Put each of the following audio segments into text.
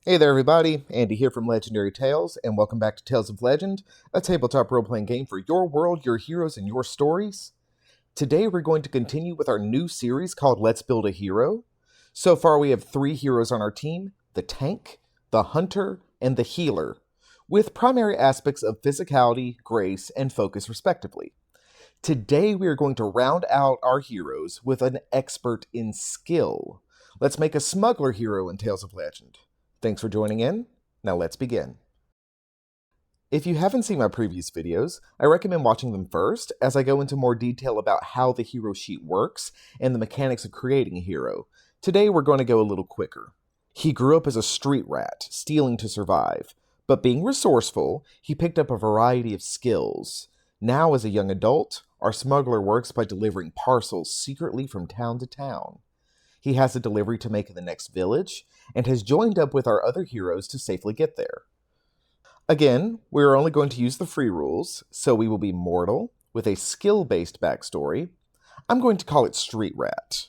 Hey there everybody, Andy here from Legendary Tales, and welcome back to Tales of Legend, a tabletop role-playing game for your world, your heroes, and your stories. Today we're going to continue with our new series called Let's Build a Hero. So far we have 3 heroes on our team, the Tank, the Hunter, and the Healer, with primary aspects of physicality, grace, and focus respectively. Today we are going to round out our heroes with an expert in skill. Let's make a Smuggler hero in Tales of Legend. Thanks for joining in. Now let's begin. If you haven't seen my previous videos, I recommend watching them first, as I go into more detail about how the hero sheet works and the mechanics of creating a hero. Today we're going to go a little quicker. He grew up as a street rat, stealing to survive, but being resourceful, he picked up a variety of skills. Now as a young adult, our smuggler works by delivering parcels secretly from town to town. He has a delivery to make in the next village, and has joined up with our other heroes to safely get there. Again, we are only going to use the free rules, so we will be mortal, with a skill-based backstory. I'm going to call it Street Rat.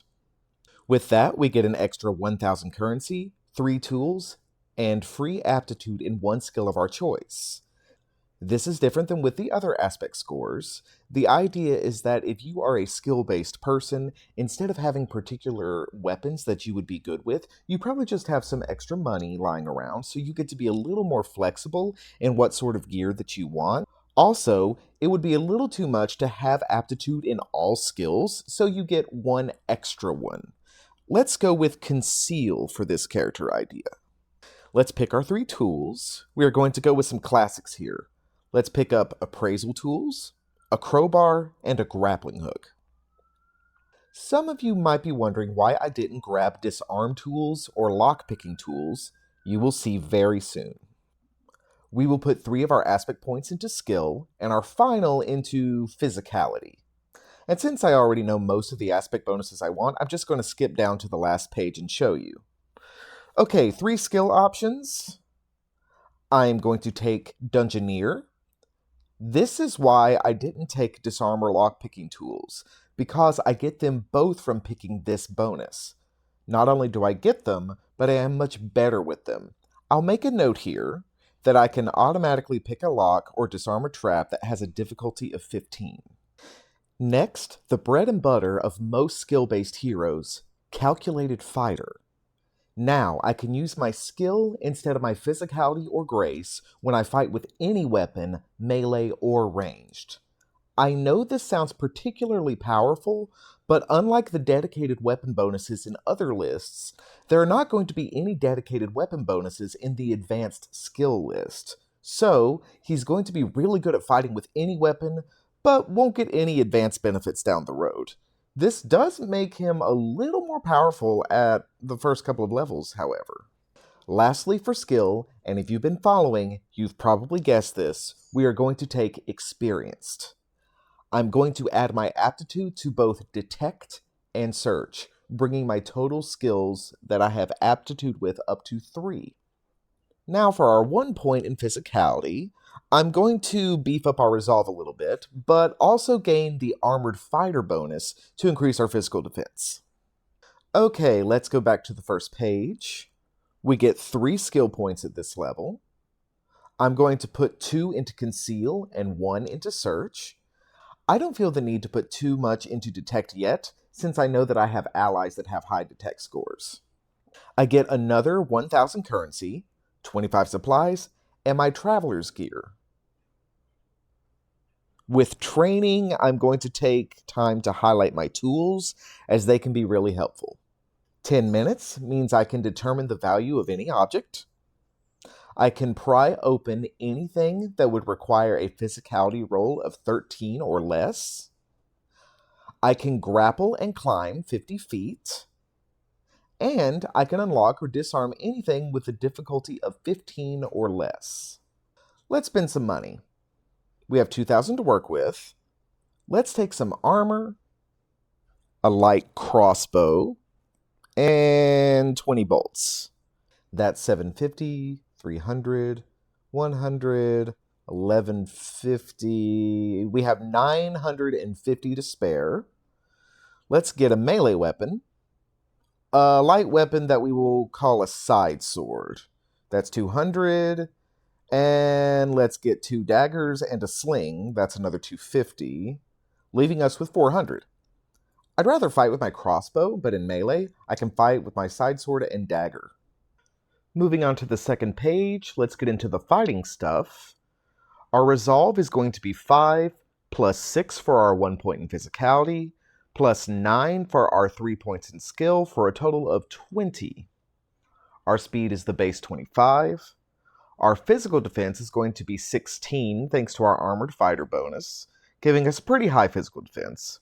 With that, we get an extra 1,000 currency, 3 tools, and free aptitude in 1 skill of our choice. This is different than with the other aspect scores. The idea is that if you are a skill-based person, instead of having particular weapons that you would be good with, you probably just have some extra money lying around, so you get to be a little more flexible in what sort of gear that you want. Also, it would be a little too much to have aptitude in all skills, so you get 1 extra one. Let's go with Conceal for this character idea. Let's pick our 3 tools. We are going to go with some classics here. Let's pick up appraisal tools, a crowbar, and a grappling hook. Some of you might be wondering why I didn't grab disarm tools or lockpicking tools. You will see very soon. We will put 3 of our aspect points into skill, and our final into physicality. And since I already know most of the aspect bonuses I want, I'm just going to skip down to the last page and show you. Okay, 3 skill options. I'm going to take Dungeoneer. This is why I didn't take disarm or lockpicking tools, because I get them both from picking this bonus. Not only do I get them, but I am much better with them. I'll make a note here that I can automatically pick a lock or disarm a trap that has a difficulty of 15. Next, the bread and butter of most skill-based heroes, Calculated Fighter. Now, I can use my skill instead of my physicality or grace when I fight with any weapon, melee or ranged. I know this sounds particularly powerful, but unlike the dedicated weapon bonuses in other lists, there are not going to be any dedicated weapon bonuses in the advanced skill list. So, he's going to be really good at fighting with any weapon, but won't get any advanced benefits down the road. This does make him a little more powerful at the first couple of levels, however. Lastly, for skill, and if you've been following, you've probably guessed this, we are going to take Experienced. I'm going to add my aptitude to both Detect and Search, bringing my total skills that I have aptitude with up to 3. Now for our 1 point in physicality, I'm going to beef up our resolve a little bit, but also gain the Armored Fighter bonus to increase our physical defense. Okay, let's go back to the first page. We get 3 skill points at this level. I'm going to put 2 into Conceal and 1 into Search. I don't feel the need to put too much into Detect yet, since I know that I have allies that have high Detect scores. I get another 1,000 currency, 25 supplies, and my traveler's gear. With training, I'm going to take time to highlight my tools, as they can be really helpful. 10 minutes means I can determine the value of any object. I can pry open anything that would require a physicality roll of 13 or less. I can grapple and climb 50 feet. And I can unlock or disarm anything with a difficulty of 15 or less. Let's spend some money. We have 2,000 to work with. Let's take some armor, a light crossbow, and 20 bolts. That's 750, 300, 100, 1150. We have 950 to spare. Let's get a melee weapon. A light weapon that we will call a side sword. That's 200. And let's get 2 daggers and a sling. That's another 250, leaving us with 400. I'd rather fight with my crossbow, but in melee, I can fight with my side sword and dagger. Moving on to the second page, let's get into the fighting stuff. Our resolve is going to be 5, plus 6 for our 1 point in physicality, plus 9 for our 3 points in skill, for a total of 20. Our speed is the base 25. Our physical defense is going to be 16, thanks to our armored fighter bonus, giving us pretty high physical defense.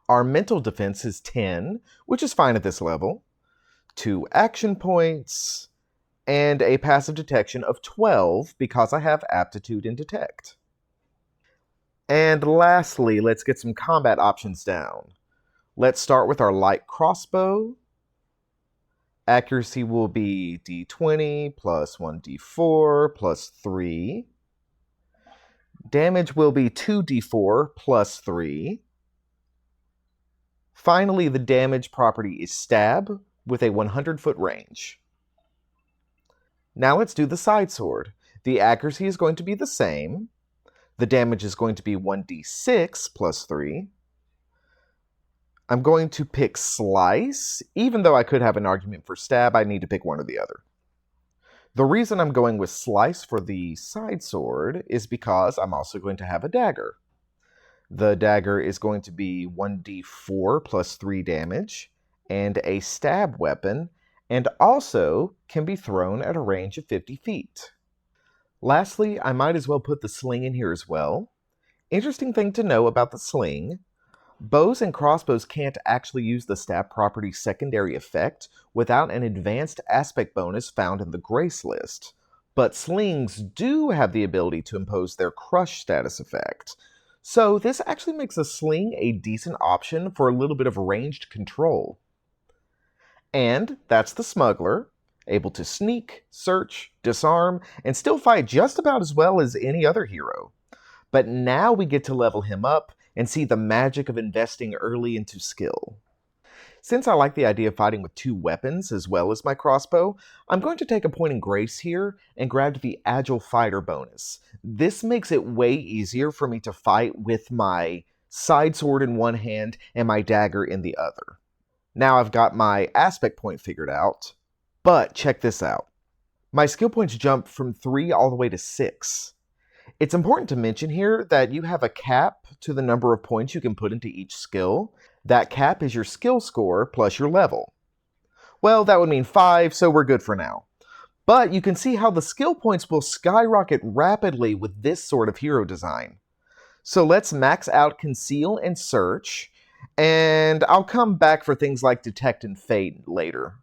Our mental defense is 10, which is fine at this level, 2 action points, and a passive detection of 12 because I have aptitude in detect. And lastly, let's get some combat options down. Let's start with our light crossbow. Accuracy will be d20 plus 1d4 plus 3. Damage will be 2d4 plus 3. Finally, the damage property is stab with a 100-foot range. Now let's do the side sword. The accuracy is going to be the same. The damage is going to be 1d6 plus 3. I'm going to pick slice. Even though I could have an argument for stab, I need to pick one or the other. The reason I'm going with slice for the side sword is because I'm also going to have a dagger. The dagger is going to be 1d4 plus 3 damage, and a stab weapon, and also can be thrown at a range of 50 feet. Lastly, I might as well put the sling in here as well. Interesting thing to know about the sling, bows and crossbows can't actually use the stab property's secondary effect without an advanced aspect bonus found in the grace list, but slings do have the ability to impose their crush status effect. So this actually makes a sling a decent option for a little bit of ranged control. And that's the Smuggler, able to sneak, search, disarm, and still fight just about as well as any other hero. But now we get to level him up and see the magic of investing early into skill. Since I like the idea of fighting with 2 weapons as well as my crossbow, I'm going to take a point in grace here and grab the Agile Fighter bonus. This makes it way easier for me to fight with my side sword in one hand and my dagger in the other. Now I've got my aspect point figured out, but check this out. My skill points jump from 3 all the way to 6. It's important to mention here that you have a cap to the number of points you can put into each skill. That cap is your skill score plus your level. Well, that would mean 5, so we're good for now. But you can see how the skill points will skyrocket rapidly with this sort of hero design. So let's max out Conceal and Search, and I'll come back for things like Detect and Fade later.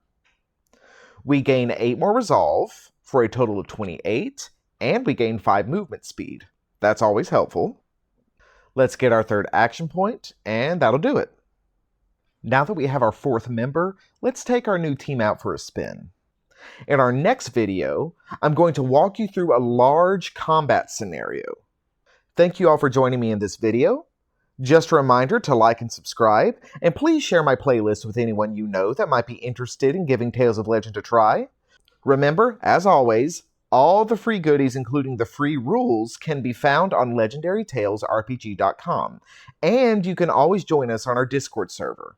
We gain 8 more Resolve for a total of 28, and we gain 5 movement speed. That's always helpful. Let's get our 3rd action point, and that'll do it. Now that we have our 4th member, let's take our new team out for a spin. In our next video, I'm going to walk you through a large combat scenario. Thank you all for joining me in this video. Just a reminder to like and subscribe, and please share my playlist with anyone you know that might be interested in giving Tales of Legend a try. Remember, as always, all the free goodies, including the free rules, can be found on LegendaryTalesRPG.com, and you can always join us on our Discord server.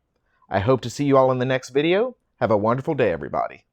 I hope to see you all in the next video. Have a wonderful day, everybody.